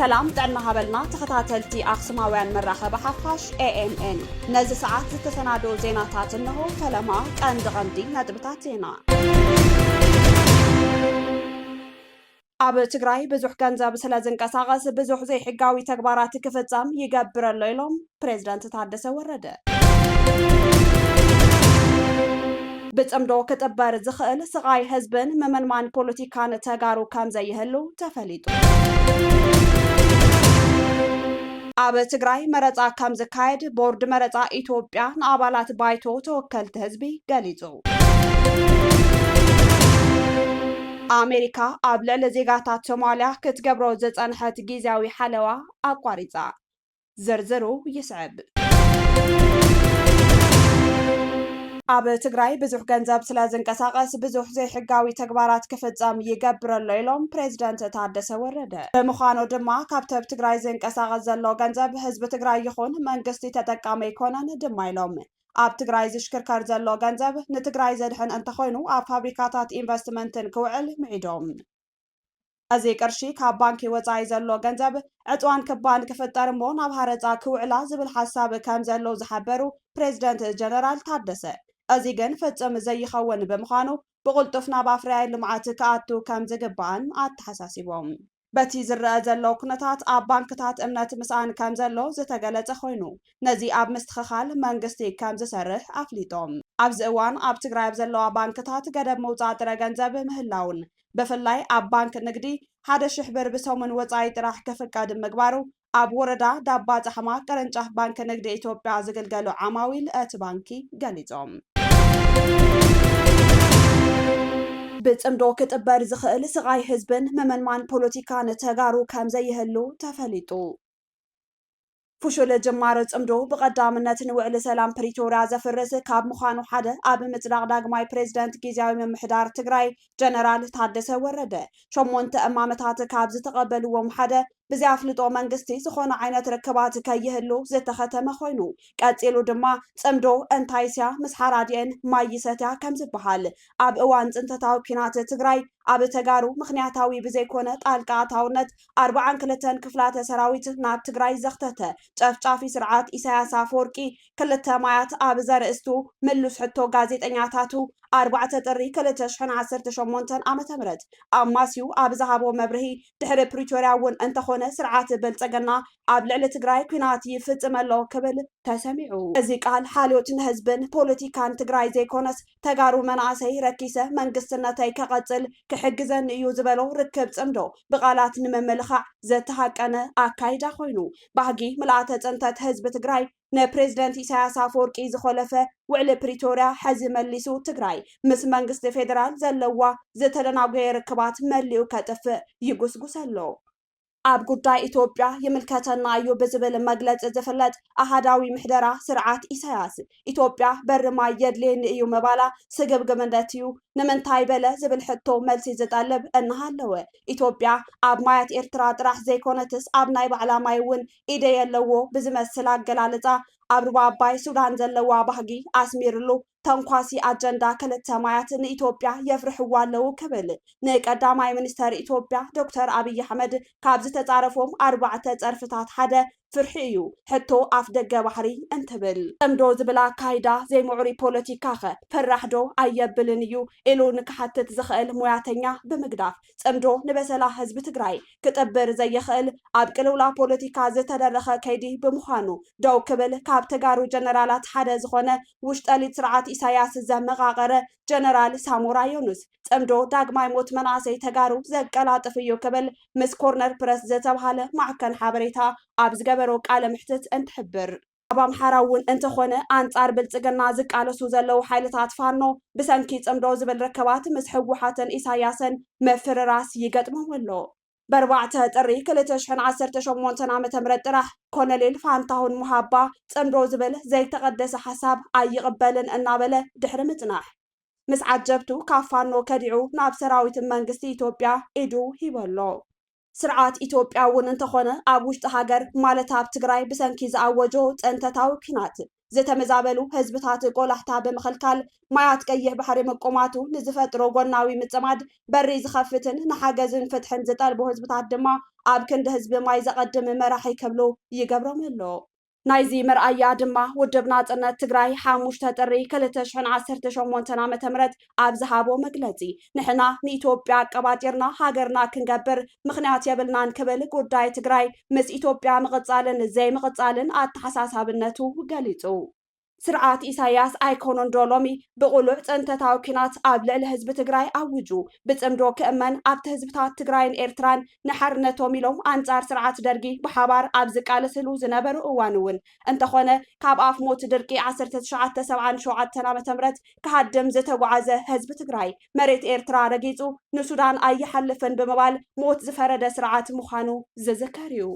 سلام دعنا هبلنا تخطاتلتي أقسماوان مراخب حفاش AMN نزي ساعات تتسنادو زيناتات انه فلما كان دغندي ندبتاتينا أب تقرأي بزوح كنزاب سلازن كساغس بزوح زي حقاوي تكبارات كفتزام يقبر الليلهم بريزيدنت تحدث ورد بتأمدو كتبار زخل سغاي هزبن ممنمان بوليتيكان تغارو كام زي هلو تفليتو أب تقرأي مرزا كام زكايد بورد مرزا إثيوبيا نقابلات بايتو توكلت هزبي قاليزو أمريكا أبلع لزيغاتات سوماليا كتقبرو زتنحت جيزاوي حلوة أقواريزا زرزرو يسعب أب تقرأي بزوح جنزاب سلازن كساقس بزوح زي حقاوي تكبارات كفتزام يقبر الليلهم بريزيدنت تحدث ورد مخانو دما كابتب تقرأي زين كساقس زلو جنزاب حزب تقرأي يخون منقستي تتقامي كونان دما يلوم أب تقرأي زشكركار زلو جنزاب نتقرأي زدحن انت خوينو أب فابريكاتات إنفستمنتن كوعل معيدوم أزي كرشي كاب بانكي وزاي زلو جنزاب عطوان كبان كفتر مون أب هارزا كوعلا زبل حساب كام زلو زحبرو بريزيدنت جنرال تحدث أزي جن فتم زي خوان بمخانو بقولتفنا بافراي لمعات كاتو كام زجبان أتحساسيبهم بتي زر زلو كنتات أب بانكتات أمنات مسان كام زلو زتجلت خوينو نزي أب مستخخال منجستي كام زسرح أفليتهم أب زوان أب تجرب زلو بانكتات قدم موزات رجنزب مهلاون بفلاي أب بانك نقدي هذا شحبر بسومن وزايد راح كفكاد مقبارو أب وردا دابات حما قرنجح بانك نقدي إثيوبيا زقلقلو عماويل بانكي قاليزهم بتأمدو كتبار زخل سغاي حزبن ممنمان بوليتيكان تغارو كام زي هلو تفليتو فشل جمار تأمدو بقدامنت نوعل سلام بريتوريا زفرس كاب مخانو حدا أب مصداق داغماي بريزيدنت جيزاوي من محدار تقراي جنرال تحدث ورد شمونت أمامتات كاب زتقبلوهم حدا بزي أفلطو منغستي سخون عينت ركبات كيهلو زتختم خوينو قاتيلو دما تأمدو انتايسيا مسحارادين مايستيا كم زبحال أب اوان انتتاو كينات تقراي أب تغارو مخنياتاوي بزي كونت آلقاتاونت 4 كفلات سراويت ناب تقراي زختته ጨፍጫፊ ስርዓት ኢሳያስ አፈወርቂ ክልተ ማያት ኣብ ዘርእስቱ ምሉስ ሕቶ ጋዜጠኛታቱ 4 ጥሪ 2018 ዓመተ ምህረት ኣብ ማስዩ ኣብ ዝሃቦ መብርሂ ድሕሪ ፕሪቶሪያ እውን እንተኾነ ስርዓት ብልጽግና ኣብ ልዕሊ ትግራይ ኩናት ይፍጽመሎ ክብል ተሰሚዑ እዚ ቃል ሓልዮትን ህዝብን ፖለቲካን ትግራይ ዘይኮነስ ተጋሩ መናእሰይ ረኪሰ መንግስትነተይ ከቐጽል ክሕግዘን እዩ ዝበሎ ርክብ ጽምዶ ብቃላት ንመመልኻዕ ዘተሃቀነ ኣካይዳ ኮይኑ ባህጊ ምልኣተ ፀንተት ህዝቢ ትግራይ ንፕሬዝደንት ኢሳያስ አፈወርቂ ዝኸለፈ ውዕሊ ፕሪቶሪያ ሕዚ መሊሱ ትግራይ ምስ መንግስቲ ፌደራል ዘለዋ ዝተደናጎየ ርክባት መሊኡ ከጥፍእ ይጉስጉሰሎ ኣብ ጉዳይ ኢትዮጵያ ይምልከተና እዩ ብዝብል መግለፂ ዝፍለጥ ኣሃዳዊ ምሕደራ ስርዓት ኢሳያስ ኢትዮጵያ በርማ የድልየኒ እዩ መባላ ስግብግብነት እዩ ንምንታይ በለ ዝብል ሕቶ መልሲ ዝጠልብ እናሃለወ ኢትዮጵያ ኣብ ማያት ኤርትራ ጥራሕ ዘይኮነትስ ኣብ ናይ ባዕላ ማይ እውን ኢደ የለዎ ብዝመስል ኣገላልፃ ኣብ ሩባ ኣባይ ሱዳን ዘለዋ ባህጊ ኣስሚርሉ ተንኳሲ ኣጀንዳ ክልተ ማያት ንኢትዮጵያ የፍርሕዋ ኣለዉ ክብል ንቀዳማይ ሚኒስተር ኢትዮጵያ ዶክተር ኣብይ ኣሕመድ ካብ ዝተጻረፎም 4 ፀርፍታት ሓደ ፍርሒ እዩ ሕቶ ኣፍ ደገ ባሕሪ እንትብል ጠምዶ ዝብላ ካይዳ ዘይምዑሪ ፖለቲካ ኸ ፈራሕዶ ኣየብልን እዩ ኢሉ ንክሓትት ዝኽእል ሙያተኛ ብምግዳፍ ጠምዶ ንበሰላ ህዝቢ ትግራይ ክጥብር ዘይኽእል ኣብ ቅልውላ ፖለቲካ ዝተደረኸ ከይዲ ብምዃኑ ደው ክብል ካብ ተጋሩ ጀነራላት ሓደ ዝኾነ ውሽጠሊት ስርዓት ኢሳያስ ዘመቃቀረ ጀነራል ሳሞራ ዮኑስ ጠምዶ ዳግማይ ሞት መናእሰይ ተጋሩ ዘቀላጥፍ እዩ ክብል ምስ ኮርነር ፕረስ ዝተባሃለ ማዕከን ሓበሬታ ኣብ ዝገበሮ ቃለ ምሕትት እንትሕብር ኣብ ኣምሓራ እውን እንተኾነ ኣንጻር ብልጽግና ዝቃለሱ ዘለው ሓይልታት ፋኖ ብሰንኪ ጽምዶ ዝብል ረከባት ምስ ሕወሓትን ኢሳያስን መፍርራስ ይገጥሞም ኣሎ በርባዕተ ጥሪ 2018 ዓመተ ምህረት ጥራሕ ኮሎኔል ፋንታሁን ሙሃባ ጽምዶ ዝብል ዘይተቀደሰ ሓሳብ ኣይቕበልን እናበለ ድሕሪ ምጽናሕ ምስ ዓጀብቱ ካብ ፋኖ ከዲዑ ናብ ሰራዊት መንግስቲ ኢትዮጵያ ኢዱ ሂበሎ ስርዓት ኢትዮጵያ እውን እንተኾነ ኣብ ውሽጢ ሃገር ማለት ኣብ ትግራይ ብሰንኪ ዝኣወጆ ፀንተታዊ ኩናት ዝተመዛበሉ ህዝብታት ቆላሕታ ብምኽልካል ማያት ቀይሕ ባሕሪ መቆማቱ ንዝፈጥሮ ጎናዊ ምጽማድ በሪ ዝኸፍትን ንሓገዝን ፍትሕን ዝጠልቡ ህዝብታት ድማ ኣብ ክንዲ ህዝቢ ማይ ዘቐድም መራሒ ከብሎ ይገብሮም ኣሎ። ናይዚ መርኣያ ድማ ውድብ ናጽነት ትግራይ 5 ጥሪ 2018 ዓ.ም ኣብ ዝሃቦ መግለጺ ንሕና ንኢትዮጵያ ቀባጢርና ሃገርና ክንገብር ምኽንያት የብልናን ክብል ጉዳይ ትግራይ ምስ ኢትዮጵያ ምቕጻልን ዘይምቕጻልን ኣተሓሳሳብነቱ ገሊጹ። ስርዓት ኢሳያስ ኣይኮኖን ዶ ሎሚ ብቑሉዕ ጽንተታዊ ኩናት ኣብ ልዕሊ ህዝቢ ትግራይ ኣውጁ ብጽምዶ ክእመን ኣብቲ ህዝብታት ትግራይን ኤርትራን ንሓርነቶም ኢሎም ኣንጻር ስርዓት ደርጊ ብሓባር ኣብ ዝቃለስሉ ዝነበሩ እዋን እውን እንተኾነ ካብ ኣፍ ሞት ድርቂ 1977 ዓ.ም ክሃድም ዝተጓዓዘ ህዝቢ ትግራይ መሬት ኤርትራ ረጊጹ ንሱዳን ኣይሓልፍን ብምባል ሞት ዝፈረደ ስርዓት ምዃኑ ዝዝከር እዩ።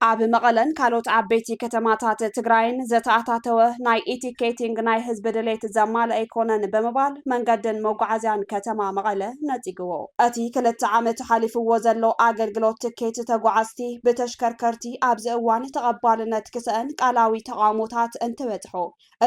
ኣብ መቐለን ካልኦት ዓበይቲ ከተማታት ትግራይን ዘተኣታተወ ናይ ኢቲኬቲንግ ናይ ህዝቢ ድሌት ዘማልአ ኣይኮነን ብምባል መንገድን መጓዓዝያን ከተማ መቐለ ነፂግዎ። እቲ 2 ዓመት ሓሊፍዎ ዘሎ ኣገልግሎት ትኬት ተጓዓዝቲ ብተሽከርከርቲ ኣብዚ እዋን ተቐባልነት ክስአን ቃላዊ ተቃውሞታት እንትበጽሖ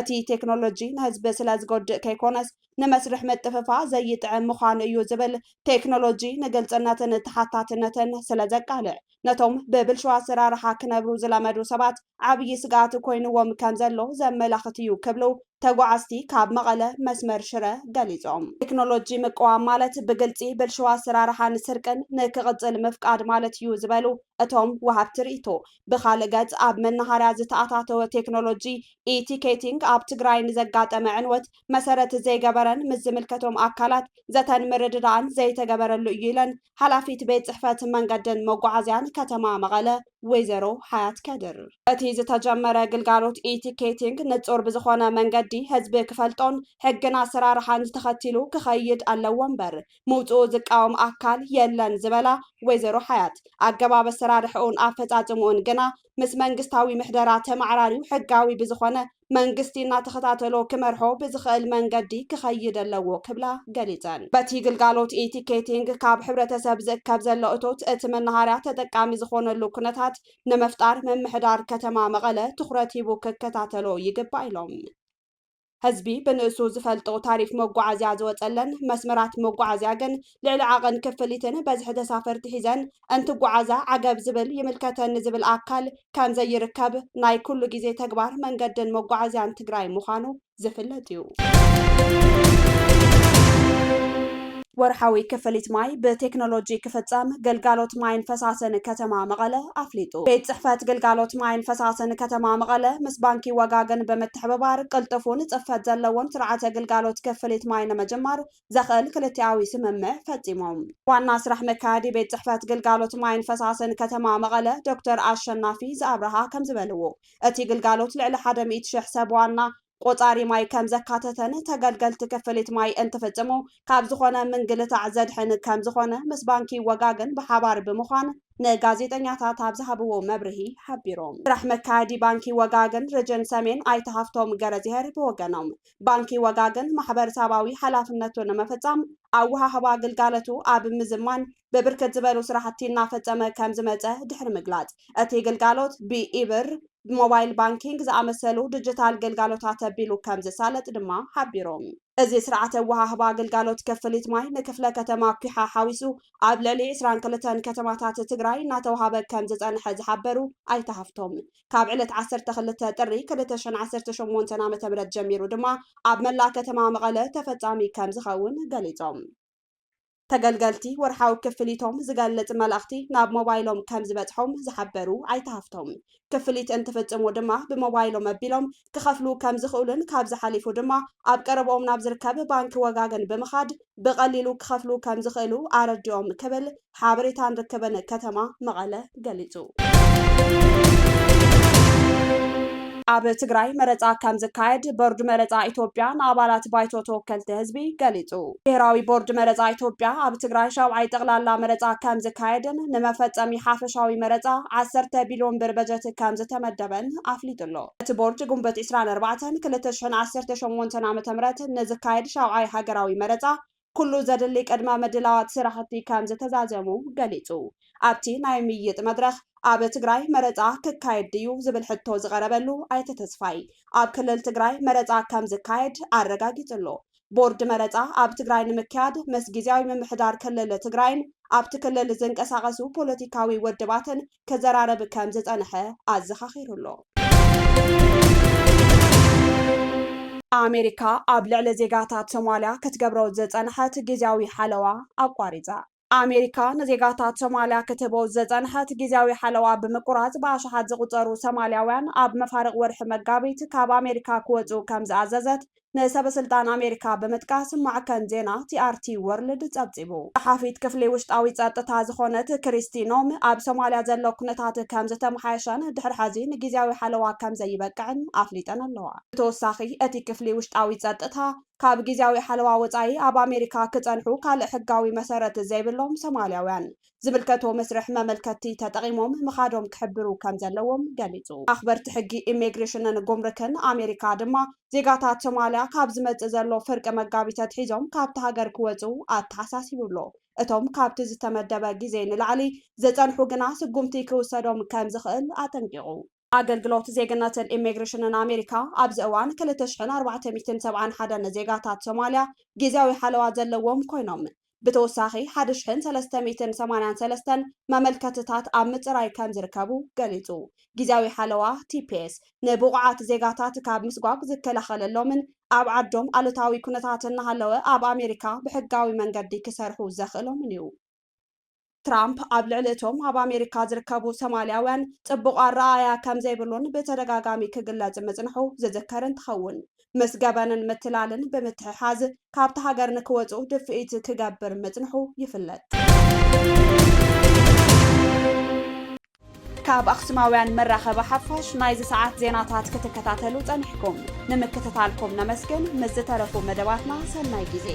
እቲ ቴክኖሎጂ ንህዝቢ ስለ ዝጎድእ ከይኮነስ ንመስርሕ ምጥፍፋ ዘይጥዕም ምዃኑ እዩ ዝብል ቴክኖሎጂ ንግልጽነትን ተሓታትነትን ስለ ዘቃልዕ ነቶም ብብልሹ ኣሰራርሓ ክነብሩ ዝለመዱ ሰባት ዓብዪ ስጋት ኮይንዎም ከም ዘሎ ዘመላኽት እዩ ክብሉ ተጓዓዝቲ ካብ መቐለ መስመር ሽረ ገሊጾም። ቴክኖሎጂ ምቅዋም ማለት ብግልፂ ብልሹ ኣሰራርሓን ስርቅን ንክቕፅል ምፍቃድ ማለት እዩ ዝበሉ እቶም ወሃብቲ ርእይቶ ብኻልእ ገጽ ኣብ መናሃርያ ዝተኣታተወ ቴክኖሎጂ ኢቲኬቲንግ ኣብ ትግራይ ንዘጋጠመ ዕንወት መሰረት ዘይገበረን ምስ ዝምልከቶም ኣካላት ዘተን ምርድዳእን ዘይተገበረሉ እዩ ኢለን ሓላፊት ቤት ጽሕፈት መንገድን መጓዓዝያን ከተማ መቐለ ወይዘሮ ሓያት ከድር እቲ ዝተጀመረ ግልጋሎት ኢቲኬቲንግ ንጹር ብዝኾነ መንገዲ ህዝቢ ክፈልጦን ሕግን ኣሰራርሓን ተኸቲሉ ክኸይድ ኣለዎ እምበር ምውፅኡ ዝቃወም ኣካል የለን ዝበላ ወይዘሮ ሓያት ኣገባብ ኣሰራርሕኡን ኣፈጻጽሙኡን ግና ምስ መንግስታዊ ምሕደራ ተማዕራሪው ሕጋዊ ብዝኾነ መንግስቲ እናተኸታተሎ ክመርሖ ብዝኽእል መንገዲ ክኸይድ ኣለዎ ክብላ ገሊፀን። በቲ ግልጋሎት ኢቲኬቲንግ ካብ ሕብረተሰብ ዝእከብ ዘሎ እቶት እቲ መናሃርያ ተጠቃሚ ዝኾነሉ ኩነታት ንምፍጣር ምምሕዳር ከተማ መቐለ ትኹረት ሂቡ ክከታተሎ ይግባእ ኢሎም። ህዝቢ ብንእሱ ዝፈልጦ ታሪፍ መጓዓዝያ ዝወፀለን መስመራት መጓዓዝያ ግን ልዕሊ ዓቐን ክፍሊትን በዝሒ ተሳፈርቲ ሒዘን እንትጓዓዛ ዓገብ ዝብል ይምልከተን ዝብል ኣካል ከም ዘይርከብ ናይ ኩሉ ግዜ ተግባር መንገድን መጓዓዝያን ትግራይ ምዃኑ ዝፍለጥ እዩ። ወርሓዊ ክፍሊት ማይ ብቴክኖሎጂ ክፍጸም ግልጋሎት ማይን ፈሳስን ከተማ መቐለ ኣፍሊጡ። ቤት ጽሕፈት ግልጋሎት ማይን ፈሳስን ከተማ መቐለ ምስ ባንኪ ወጋገን ብምትሕብባር ቅልጥፉን ጽፈት ዘለዎን ስርዓተ ግልጋሎት ክፍሊት ማይ ንምጅማር ዘኽእል ክልቲኣዊ ስምምዕ ፈጺሞም። ዋና ስራሕ መካየዲ ቤት ጽሕፈት ግልጋሎት ማይን ፈሳስን ከተማ መቐለ ዶክተር አሸናፊ ዝኣብርሃ ከም ዝበልዎ እቲ ግልጋሎት ልዕሊ 100,000 ሰብ ዋና ቆጻሪ ማይ ከም ዘካተተን ተገልገልቲ ክፍሊት ማይ እንትፍጽሙ ካብ ዝኾነ ምንግልታዕ ዘድሕን ከም ዝኾነ ምስ ባንኪ ወጋገን ብሓባር ብምዃን ንጋዜጠኛታት ኣብ ዝሃብዎ መብርሂ ሓቢሮም። ስራሕ መካየዲ ባንኪ ወጋገን ርጅን ሰሜን ኣይተሃፍቶም ገረዚሄር ብወገኖም ባንኪ ወጋገን ማሕበረሰባዊ ሓላፍነቱ ንምፍጻም ኣወሃህባ ግልጋሎቱ ኣብ ምዝማን ብብርክት ዝበሉ ስራሕቲ እናፈጸመ ከም ዝመፀ ድሕሪ ምግላጽ እቲ ግልጋሎት ብኢብር ሞባይል ባንኪንግ ዝኣመሰሉ ዲጂታል ግልጋሎታት ኣቢሉ ከም ዝሳለጥ ድማ ሓቢሮም። እዚ ስርዓተ ወሃህባ ግልጋሎት ክፍሊት ማይ ንክፍለ ከተማ ኩሓ ሓዊሱ ኣብ ልዕሊ 22 ከተማታት ትግራይ እናተወሃበ ከም ዝጸንሐ ዝሓበሩ ኣይተሃፍቶም ካብ ዕለት 12 ጥሪ 2018 ዓ.ም ጀሚሩ ድማ ኣብ መላእ ከተማ መቐለ ተፈጻሚ ከም ዝኸውን ገሊጾም። ተገልገልቲ ወርሓዊ ክፍሊቶም ዝገልጽ መልእኽቲ ናብ ሞባይሎም ከም ዝበጽሖም ዝሓበሩ ኣይተሃፍቶም ክፍሊት እንትፍጽሙ ድማ ብሞባይሎም ኣቢሎም ክኸፍሉ ከም ዝኽእሉን ካብ ዝሓሊፉ ድማ ኣብ ቀረቦም ናብ ዝርከብ ባንኪ ወጋገን ብምኻድ ብቐሊሉ ክኸፍሉ ከም ዝኽእሉ ኣረዲኦም ክብል ሓበሬታ ንርከበን ከተማ መቐለ ገሊጹ። ኣብ ትግራይ መረፃ ከም ዝካየድ ቦርድ መረፃ ኢትዮጵያ ንኣባላት ባይቶ ተወከልቲ ህዝቢ ገሊጹ። ብሄራዊ ቦርድ መረፃ ኢትዮጵያ ኣብ ትግራይ 7ይ ጠቕላላ መረፃ ከም ዝካየድን ንመፈጸሚ ሓፈሻዊ መረፃ 10 ቢልዮን ብር በጀት ከም ዝተመደበን ኣፍሊጡሎ። እቲ ቦርድ ጉንበት 24 2018 ዓ.ም ንዝካየድ 7ይ ሃገራዊ መረፃ ኩሉ ዘድሊ ቅድመ ምድላዋት ስራሕቲ ከም ዝተዛዘሙ ገሊጹ። ኣብቲ ናይ ምይይጥ መድረኽ ኣብ ትግራይ መረፃ ክካየድ ድዩ ዝብል ሕቶ ዝቐረበሉ ኣይተ ተስፋይ ኣብ ክልል ትግራይ መረፃ ከም ዝካየድ ኣረጋጊጹ ቦርድ መረፃ ኣብ ትግራይ ንምክያድ ምስ ጊዜያዊ ምምሕዳር ክልል ትግራይን ኣብቲ ክልል ዝንቀሳቐሱ ፖለቲካዊ ውድባትን ከዘራረብ ከም ዝጸንሐ ኣዘኻኺሩሎ ኣሜሪካ ኣብ ልዕሊ ዜጋታት ሶማልያ ክትገብሮ ዝጸንሐት ጊዜያዊ ሓለዋ ኣቋሪጻ ኣሜሪካ ንዜጋታት ሶማልያ ክትህቦ ዝጸንሐት ጊዜያዊ ሓለዋ ብምቁራጽ ብኣሽሓት ዝቑጸሩ ሶማልያውያን ኣብ መፋርቕ ወርሒ መጋቢት ካብ ኣሜሪካ ክወጹ ከም ዝኣዘዘት ንሰበስልጣን ኣሜሪካ ብምጥቃስ ማዕከን ዜና ቲአርቲ ወርልድ ጸብጺቡ ሓፊት ክፍሊ ውሽጣዊ ጸጥታ ዝኾነት ክሪስቲ ኖም ኣብ ሶማልያ ዘሎ ኩነታት ከም ዝተመሓየሸን ድሕሪ ሕዚ ንጊዜያዊ ሓለዋ ከም ዘይበቅዕን ኣፍሊጠን ኣለዋ ብተወሳኺ እቲ ክፍሊ ውሽጣዊ ጸጥታ ካብ ጊዜያዊ ሓለዋ ወጻኢ ኣብ ኣሜሪካ ክጸንሑ ካልእ ሕጋዊ መሰረት ዘይብሎም ሶማልያውያን ዝምልከቶ መስርሕ መመልከቲ ተጠቒሞም ምኻዶም ክሕብሩ ከም ዘለዎም ገሊጹ ኣኽበርቲ ሕጊ ኢሚግሬሽንን ጉምሩክን ኣሜሪካ ድማ ዜጋታት ሶማልያ ካብ ዝመጽእ ዘሎ ፍርቂ መጋቢት ሒዞም ካብቲ ሃገር ክወጹ ኣተሓሳሲቡሎ እቶም ካብቲ ዝተመደበ ግዜ ንላዕሊ ዘጸንሑ ግና ስጉምቲ ክውሰዶም ከም ዝኽእል ኣጠንቂቑ ኣገልግሎት ዜግነትን ኢሚግሬሽንን ኣሜሪካ ኣብዚ እዋን 2471 ዜጋታት ሶማልያ ጊዜያዊ ሓለዋ ዘለዎም ኮይኖም ብተወሳኺ 1383 መመልከትታት ኣብ ምጽራይ ከም ዝርከቡ ገሊጹ ጊዜያዊ ሓለዋ ቲፒኤስ ንብቑዓት ዜጋታት ካብ ምስጓግ ዝከላኸለሎምን ኣብ ዓዶም ኣሉታዊ ኩነታት እናሃለወ ኣብ ኣሜሪካ ብሕጋዊ መንገዲ ክሰርሑ ዘኽእሎምን እዩ ትራምፕ ኣብ ልዕሊ እቶም ኣብ ኣሜሪካ ዝርከቡ ሶማልያውያን ጽቡቕ ኣረኣእያ ከም ዘይብሉን ብተደጋጋሚ ክግለጽ ምጽንሑ ዝዝከርን ትኸውን ምስ ገበንን ምትላልን ብምትሕሓዝ ካብቲ ሃገር ንክወጹ ድፍኢት ክገብር ምጽንሑ ይፍለጥ ካብ ኣኽሱማውያን መራኸቢ ሓፋሽ ናይዚ ሰዓት ዜናታት ክትከታተሉ ጸኒሕኩም ንምክትታልኩም ነመስግን ምስ ዝተረፉ መደባትና ሰናይ ጊዜ